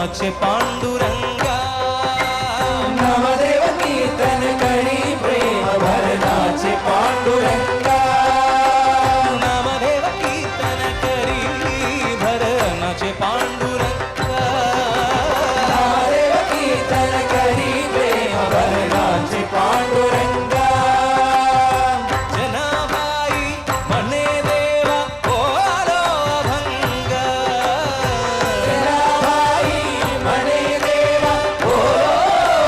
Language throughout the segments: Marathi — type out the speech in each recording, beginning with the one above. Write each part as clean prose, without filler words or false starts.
नाचे पांडुरंगा नामदेव कीर्तन करी प्रेम भर नाचे पांडुरंगा नामदेव कीर्तन करी भर नाचे पांडुरंगा नामदेव कीर्तन करी प्रेम भर नाचे पांडुरंगा जनाबाई म्हणे देवा बोलो अभंग जनाबाई म्हणे देवा बोलो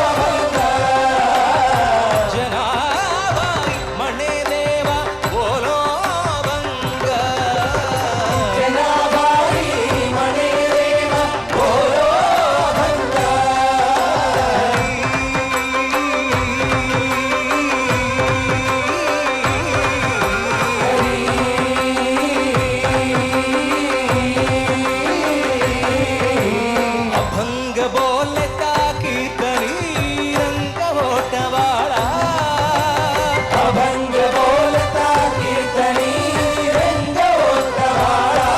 अभंग जनाबाई म्हणे देवा बोलो अभंग जनाबाई म्हणे देवा बोलो अभंग अभंग बोलता कीर्तनी रंग होटवाळा अभंग बोलता कीर्तनी रंग होतवाळा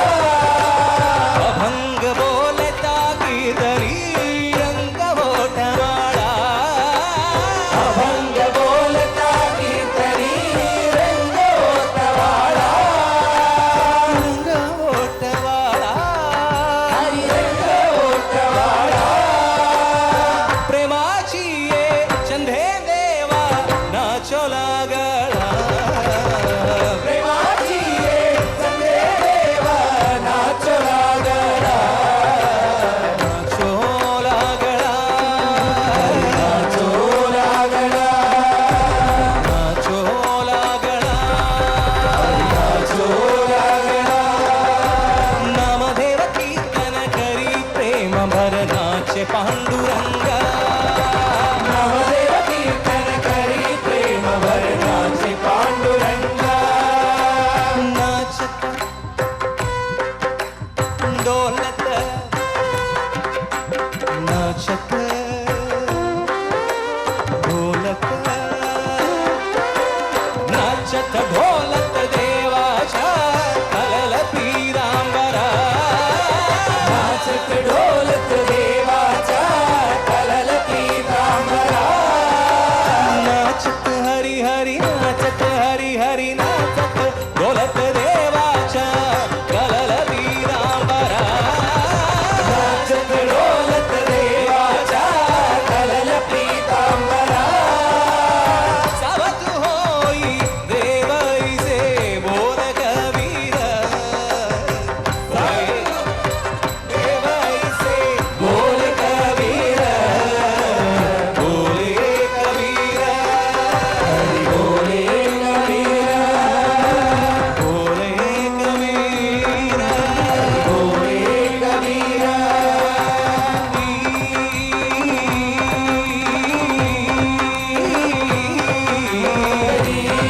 अभंग बोलता कीर्तनी रंग होटवाळा अभंग बोलता कीर्तनी रंग होतवाळा रंग होटवाळा हरी रंग होतवाळा प्रेमाची ये चंदे देवा नाचो लागला प्रेमाची ये संगे देवा नाचो लागला नाचो लागला नाचो लागला नाचो लागला नाचो लागला नामदेव कीर्तन करी प्रेम भर नाचे पांडुरंग